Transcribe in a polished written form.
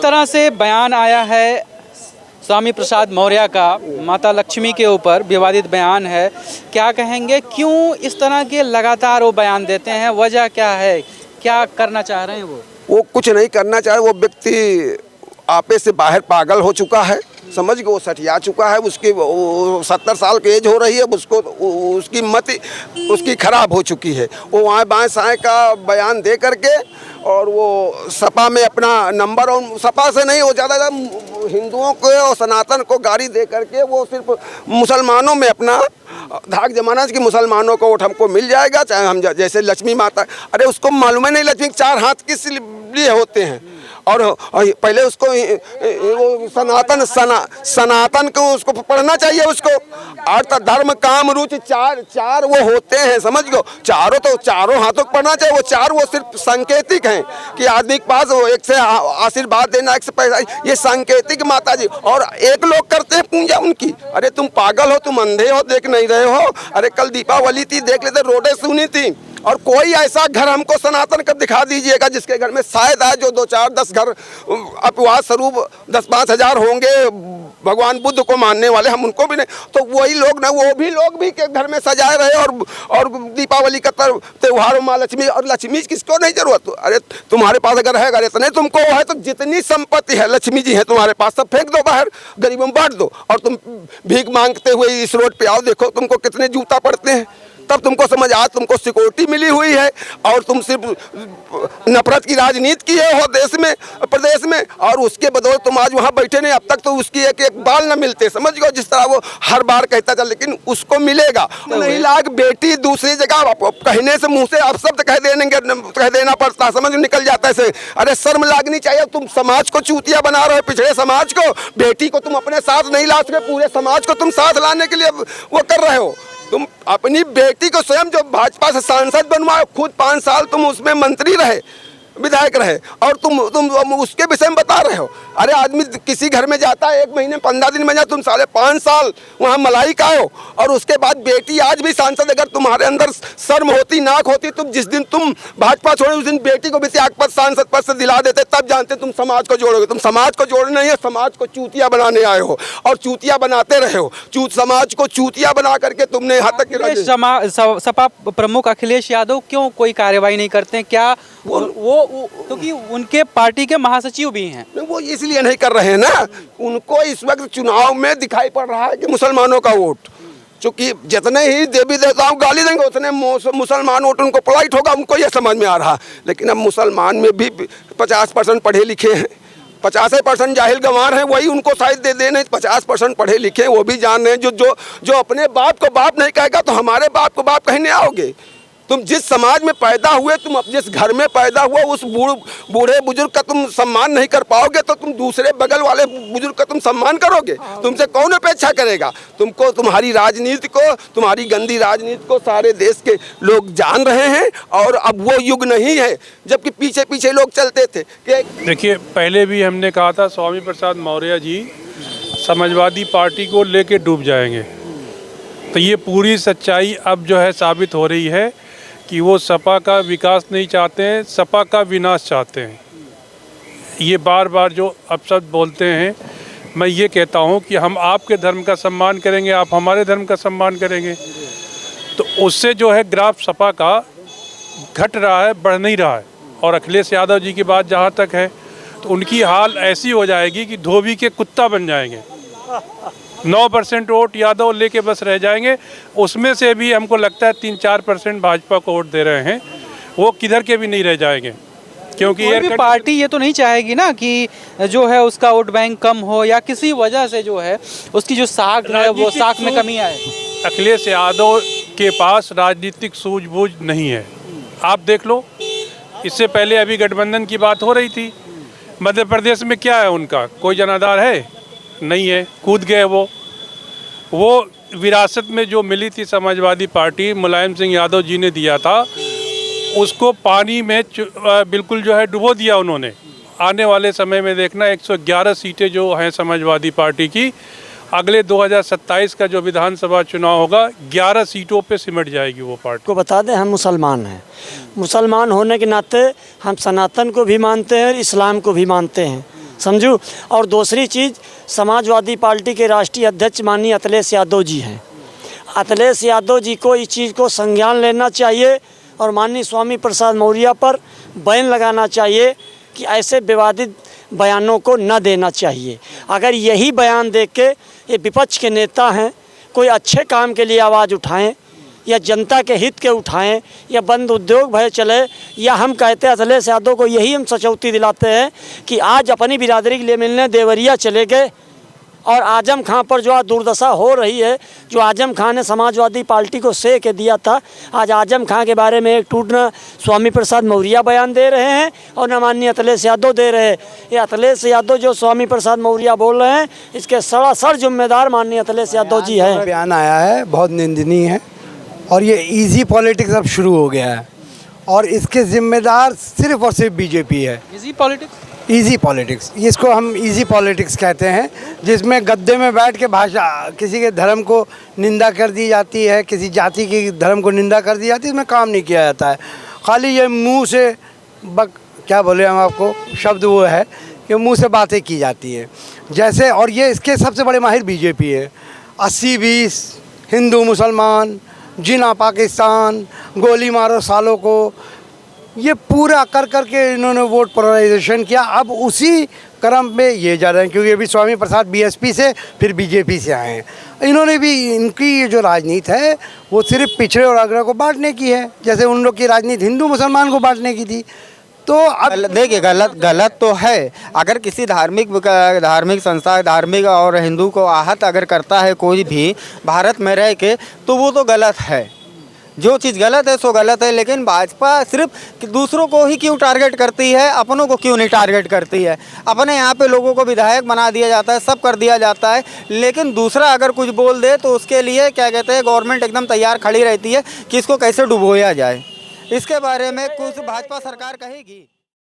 तरह से बयान आया है स्वामी प्रसाद मौर्य का, माता लक्ष्मी के ऊपर विवादित बयान है, क्या कहेंगे? क्यों इस तरह के लगातार वो बयान देते हैं? वजह क्या है? क्या करना चाह रहे हैं वो कुछ नहीं करना चाहे। वो व्यक्ति आपे से बाहर पागल हो चुका है, समझ के वो सठिया चुका है। उसकी 70 साल की एज हो रही है, उसको उसकी मति उसकी खराब हो चुकी है। वो वहाँ बाएं साएं का बयान दे करके और वो सपा में अपना नंबर, और सपा से नहीं, वो ज़्यादा हिंदुओं को और सनातन को गाली दे करके वो सिर्फ मुसलमानों में अपना धाक जमाना कि मुसलमानों को वोट हमको मिल जाएगा, चाहे हम जैसे लक्ष्मी माता। अरे उसको मालूम ही नहीं लक्ष्मी के 4 हाथ किस लिए होते हैं। और पहले उसको वो सनातन को उसको पढ़ना चाहिए उसको। अर्थ धर्म काम रुचि चार वो होते हैं, समझ गो। चारों हाथों को पढ़ना चाहिए। वो सिर्फ सांकेतिक हैं कि आदमी के पास वो एक से आशीर्वाद देना, एक से पैसा, ये सांकेतिक माता जी। और एक लोग करते हैं पूजा उनकी। अरे तुम पागल हो, तुम अंधे हो, देख नहीं रहे हो? अरे कल दीपावली थी, देख लेते, रोडें सुनी थी। और कोई ऐसा घर हमको सनातन का दिखा दीजिएगा जिसके घर में शायद आज जो 2-4-10 घर अपवाद स्वरूप 10-5 हजार होंगे भगवान बुद्ध को मानने वाले, हम उनको भी नहीं। तो वही लोग ना, वो भी लोग भी के घर में सजाए रहे और दीपावली का त्योहार माँ लक्ष्मी। और लक्ष्मी किसको नहीं जरूरत? अरे तुम्हारे पास अगर है, अगर इतने तुमको है तो जितनी संपत्ति है लक्ष्मी जी है तुम्हारे पास, सब फेंक दो बाहर, गरीबों में बांट दो। और तुम भीख मांगते हुए इस रोड पे आओ, देखो तुमको कितने जूता पड़ते हैं, तब तुमको समझ। आज तुमको सिक्योरिटी मिली हुई है और तुम सिर्फ नफरत की राजनीति किए हो देश में, प्रदेश में, और उसके बदौलत तुम आज वहाँ बैठे नहीं। अब तक तो उसकी एक बाल न मिलते, समझ गो। जिस तरह वो हर बार कहता था, लेकिन उसको मिलेगा नहीं। लाख बेटी दूसरी जगह कहने से, मुंह से आप शब्द कह देना पड़ता, समझ निकल जाता है से। अरे शर्म लागनी चाहिए। तुम समाज को चूतिया बना रहे हो, पिछड़े समाज को। बेटी को तुम अपने साथ नहीं ला सके, पूरे समाज को तुम साथ लाने के लिए वो कर रहे हो। तुम अपनी बेटी को स्वयं जो भाजपा से सांसद बनवाए, खुद 5 साल तुम उसमें मंत्री रहे, विधायक रहे, और तुम उसके विषय में बता रहे हो। अरे आदमी किसी घर में जाता है 1 महीने 15 दिन में जा, तुम 5.5 साल वहाँ मलाई का हो, और उसके बाद बेटी आज भी सांसद। अगर तुम्हारे अंदर शर्म होती, नाक होती, तुम जिस दिन तुम भाजपा छोड़े उस दिन बेटी को भी त्याग पद, सांसद पद से दिला देते, तब जानते तुम समाज को जोड़ोगे। तुम समाज को जोड़ने नहीं है, समाज को चूतिया बनाने आए हो और चूतिया बनाते रहे हो। समाज को चूतिया बना करके तुमने यहाँ तक। सपा प्रमुख अखिलेश यादव क्यों कोई कार्रवाई नहीं करते हैं? क्या वो क्योंकि उनके पार्टी के महासचिव भी हैं। वो इसलिए नहीं कर रहे हैं ना, उनको इस वक्त चुनाव में दिखाई पड़ रहा है कि मुसलमानों का वोट, क्योंकि जितने ही देवी देवताओं गाली देंगे उतने मुसलमान वोट उनको पोलाइट होगा, उनको ये समझ में आ रहा। लेकिन अब मुसलमान में भी 50% पढ़े लिखे हैं, 50% जाहिल गंवार हैं, वही उनको शायद दे देने। 50% पढ़े लिखे वो भी जान रहे हैं। जो अपने बाप को बाप नहीं कहेगा तो हमारे बाप को बाप कहने आओगे? तुम जिस समाज में पैदा हुए, तुम जिस घर में पैदा हुआ, उस बूढ़े बुजुर्ग का तुम सम्मान नहीं कर पाओगे तो तुम दूसरे बगल वाले बुजुर्ग का तुम सम्मान करोगे? तुमसे कौन अपेक्षा करेगा? तुमको, तुम्हारी राजनीति को, तुम्हारी गंदी राजनीति को सारे देश के लोग जान रहे हैं। और अब वो युग नहीं है जबकि पीछे पीछे लोग चलते थे। देखिए, पहले भी हमने कहा था स्वामी प्रसाद मौर्य जी समाजवादी पार्टी को लेके डूब जाएंगे, तो ये पूरी सच्चाई अब जो है साबित हो रही है कि वो सपा का विकास नहीं चाहते हैं, सपा का विनाश चाहते हैं। ये बार बार जो अब सब बोलते हैं, मैं ये कहता हूँ कि हम आपके धर्म का सम्मान करेंगे, आप हमारे धर्म का सम्मान करेंगे, तो उससे जो है ग्राफ सपा का घट रहा है, बढ़ नहीं रहा है। और अखिलेश यादव जी की बात जहाँ तक है, तो उनकी हाल ऐसी हो जाएगी कि धोबी के कुत्ता बन जाएंगे। 9% वोट यादव लेके बस रह जाएंगे। उसमें से भी हमको लगता है 3-4% भाजपा को वोट दे रहे हैं, वो किधर के भी नहीं रह जाएंगे। क्योंकि कोई भी पार्टी ये तो नहीं चाहेगी ना कि जो है उसका वोट बैंक कम हो या किसी वजह से जो है उसकी जो साख है वो साख में कमी आए। अखिलेश यादव के पास राजनीतिक सूझबूझ नहीं है। आप देख लो, इससे पहले अभी गठबंधन की बात हो रही थी, मध्य प्रदेश में क्या है उनका? कोई जनाधार है? नहीं है, कूद गए वो विरासत में जो मिली थी समाजवादी पार्टी, मुलायम सिंह यादव जी ने दिया था, उसको पानी में बिल्कुल जो है डुबो दिया उन्होंने। आने वाले समय में देखना 111 सीटें जो हैं समाजवादी पार्टी की, अगले 2027 का जो विधानसभा चुनाव होगा 11 सीटों पे सिमट जाएगी वो पार्टी। को बता दें, हम मुसलमान हैं। मुसलमान होने के नाते हम सनातन को भी मानते हैं और इस्लाम को भी मानते हैं। समझू। और दूसरी चीज़, समाजवादी पार्टी के राष्ट्रीय अध्यक्ष माननीय अखिलेश यादव जी हैं। अखिलेश यादव जी को इस चीज़ को संज्ञान लेना चाहिए और माननीय स्वामी प्रसाद मौर्य पर बैन लगाना चाहिए कि ऐसे विवादित बयानों को न देना चाहिए। अगर यही बयान देख के ये विपक्ष के नेता हैं कोई अच्छे काम के लिए आवाज़ उठाएं या जनता के हित के उठाएं या बंद उद्योग भय चले, या हम कहते हैं अखिलेश यादव को यही हम सचौती दिलाते हैं कि आज अपनी बिरादरी के लिए मिलने देवरिया चले गए और आजम खां पर जो आज दुर्दशा हो रही है, जो आजम खां ने समाजवादी पार्टी को सह के दिया था, आज आजम खां के बारे में एक टूट न स्वामी प्रसाद मौर्य बयान दे रहे हैं और न माननीय अखिलेश यादव दे रहे हैं। ये अखिलेश यादव जो स्वामी प्रसाद मौर्य बोल रहे हैं, इसके सरासर जिम्मेदार माननीय अखिलेश यादव जी हैं। बयान आया है बहुत निंदनीय है और ये इजी पॉलिटिक्स अब शुरू हो गया है और इसके जिम्मेदार सिर्फ और सिर्फ बीजेपी है। इजी पॉलिटिक्स, इजी पॉलिटिक्स, इसको हम इजी पॉलिटिक्स कहते हैं, जिसमें गद्दे में बैठ के भाषा किसी के धर्म को निंदा कर दी जाती है, किसी जाति की धर्म को निंदा कर दी जाती है, इसमें काम नहीं किया जाता है। खाली ये मुंह से क्या बोले हम आपको शब्द वो है कि मुंह से बातें की जाती है जैसे, और ये इसके सबसे बड़े माहिर बीजेपी है। 80-20 हिंदू मुसलमान, जिना पाकिस्तान, गोली मारो सालों को, ये पूरा कर करके इन्होंने वोट पोलराइजेशन किया। अब उसी क्रम में ये जा रहे हैं, क्योंकि अभी स्वामी प्रसाद बीएसपी से फिर बीजेपी से आए हैं। इन्होंने भी, इनकी ये जो राजनीति है वो सिर्फ पिछड़े और अग्रह को बांटने की है, जैसे उन लोग की राजनीति हिंदू मुसलमान को बांटने की थी। तो अब देखिए गलत तो है। अगर किसी धार्मिक संस्था, धार्मिक और हिंदू को आहत अगर करता है कोई भी भारत में रह के, तो वो तो गलत है। जो चीज़ गलत है सो गलत है। लेकिन भाजपा सिर्फ दूसरों को ही क्यों टारगेट करती है, अपनों को क्यों नहीं टारगेट करती है? अपने यहाँ पे लोगों को विधायक बना दिया जाता है, सब कर दिया जाता है, लेकिन दूसरा अगर कुछ बोल दे तो उसके लिए क्या कहते हैं, गवर्नमेंट एकदम तैयार खड़ी रहती है कि इसको कैसे डुबोया जाए। इसके बारे में कुछ भाजपा सरकार कहेगी।